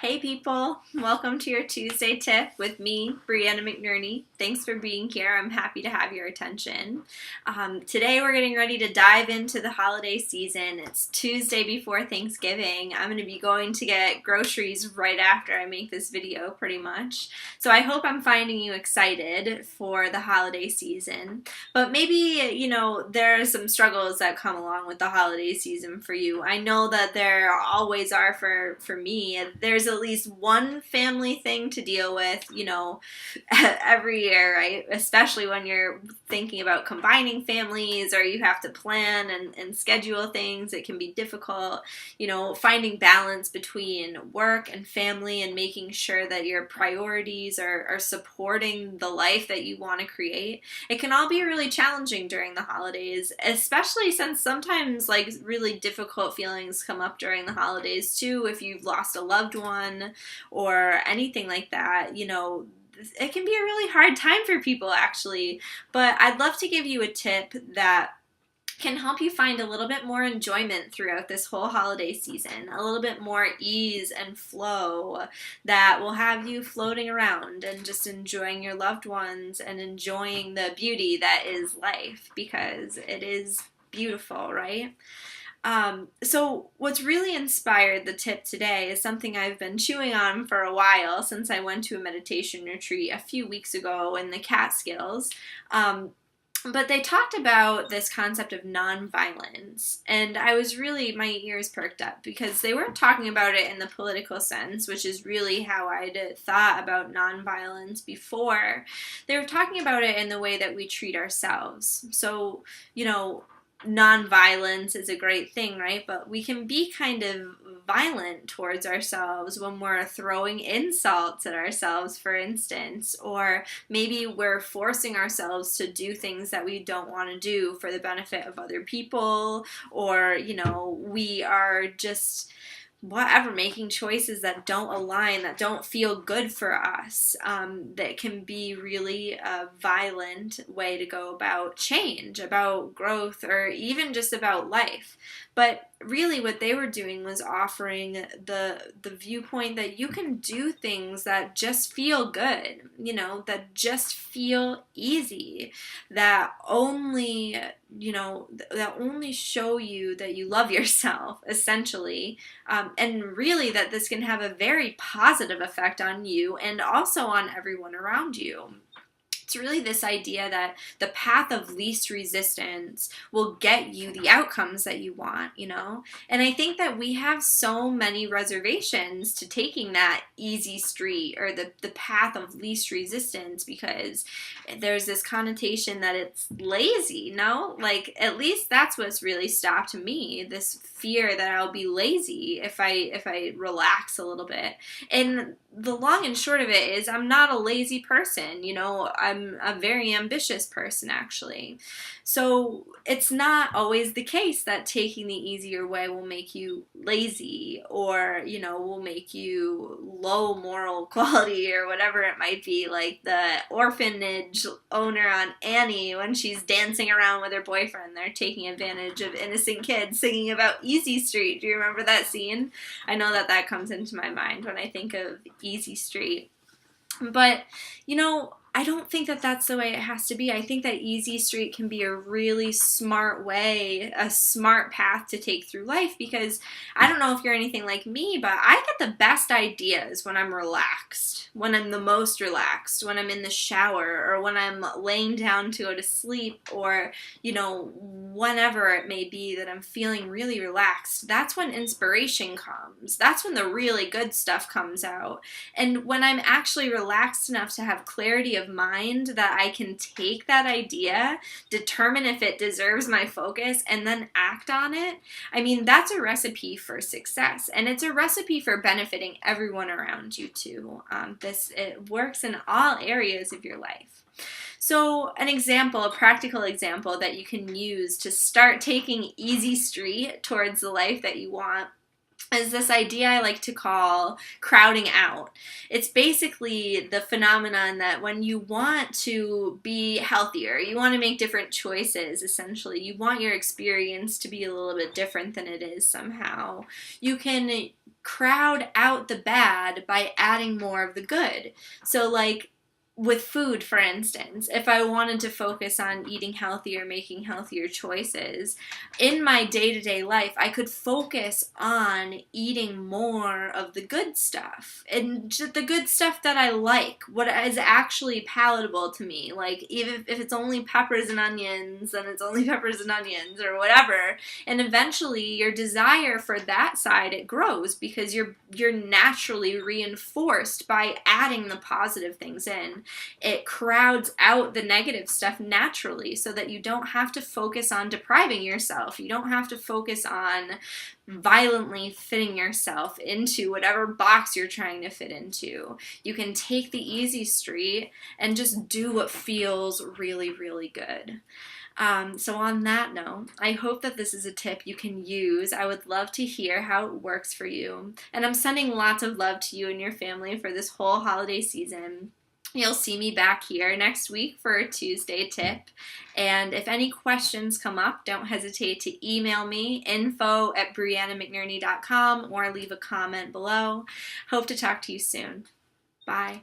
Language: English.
Hey people, welcome to your Tuesday tip with me, Brianna McNerney. Thanks for being here. I'm happy to have your attention. Today we're getting ready to dive into the holiday season. It's Tuesday before Thanksgiving. I'm going to be going to get groceries right after I make this video pretty much. So I hope I'm finding you excited for the holiday season. But maybe, there are some struggles that come along with the holiday season for you. I know that there always are for me. There's at least one family thing to deal with, every year, right? Especially when you're thinking about combining families or you have to plan and schedule things. It can be difficult, finding balance between work and family and making sure that your priorities are supporting the life that you want to create. It can all be really challenging during the holidays, especially since sometimes really difficult feelings come up during the holidays too. If you've lost a loved one or anything like that, it can be a really hard time for people actually. But I'd love to give you a tip that can help you find a little bit more enjoyment throughout this whole holiday season, a little bit more ease and flow that will have you floating around and just enjoying your loved ones and enjoying the beauty that is life, because it is beautiful, right? So what's really inspired the tip today is something I've been chewing on for a while since I went to a meditation retreat a few weeks ago in the Catskills. But they talked about this concept of nonviolence, and I was really, my ears perked up because they weren't talking about it in the political sense, which is really how I'd thought about nonviolence before. They were talking about it in the way that we treat ourselves. So, nonviolence is a great thing, right? But we can be kind of violent towards ourselves when we're throwing insults at ourselves, for instance, or maybe we're forcing ourselves to do things that we don't want to do for the benefit of other people, or, we are just making choices that don't align, that don't feel good for us, that can be really a violent way to go about change, about growth, or even just about life. But really what they were doing was offering the viewpoint that you can do things that just feel good, that just feel easy, that only, that only show you that you love yourself, essentially. And really that this can have a very positive effect on you and also on everyone around you. It's really this idea that the path of least resistance will get you the outcomes that you want, And I think that we have so many reservations to taking that easy street or the path of least resistance because there's this connotation that it's lazy, no? At least that's what's really stopped me, this fear that I'll be lazy if I relax a little bit. And the long and short of it is I'm not a lazy person, I'm a very ambitious person actually. So it's not always the case that taking the easier way will make you lazy or, will make you low moral quality or whatever it might be, like the orphanage owner on Annie when she's dancing around with her boyfriend. They're taking advantage of innocent kids singing about Easy Street. Do you remember that scene? I know that comes into my mind when I think of Easy Street. But, I don't think that that's the way it has to be. I think that Easy Street can be a really smart way, a smart path to take through life, because I don't know if you're anything like me, but I get the best ideas when I'm relaxed, when I'm the most relaxed, when I'm in the shower or when I'm laying down to go to sleep or, whenever it may be that I'm feeling really relaxed. That's when inspiration comes. That's when the really good stuff comes out. And when I'm actually relaxed enough to have clarity of mind that I can take that idea, determine if it deserves my focus, and then act on it, that's a recipe for success. And it's a recipe for benefiting everyone around you too. It works in all areas of your life. So a practical example that you can use to start taking Easy Street towards the life that you want is this idea I like to call crowding out. It's basically the phenomenon that when you want to be healthier, you want to make different choices, essentially. You want your experience to be a little bit different than it is somehow. You can crowd out the bad by adding more of the good. So, like, with food, for instance, if I wanted to focus on eating healthier, making healthier choices, in my day-to-day life, I could focus on eating more of the good stuff, and the good stuff that I like, what is actually palatable to me. Like, even if it's only peppers and onions, then it's only peppers and onions, or whatever. And eventually, your desire for that side, it grows, because you're naturally reinforced by adding the positive things in. It crowds out the negative stuff naturally, so that you don't have to focus on depriving yourself. You don't have to focus on violently fitting yourself into whatever box you're trying to fit into. You can take the easy street and just do what feels really, really good. So on that note, I hope that this is a tip you can use. I would love to hear how it works for you. And I'm sending lots of love to you and your family for this whole holiday season. You'll see me back here next week for a Tuesday tip. And if any questions come up, don't hesitate to email me, info@briannamcnerney.com, or leave a comment below. Hope to talk to you soon. Bye.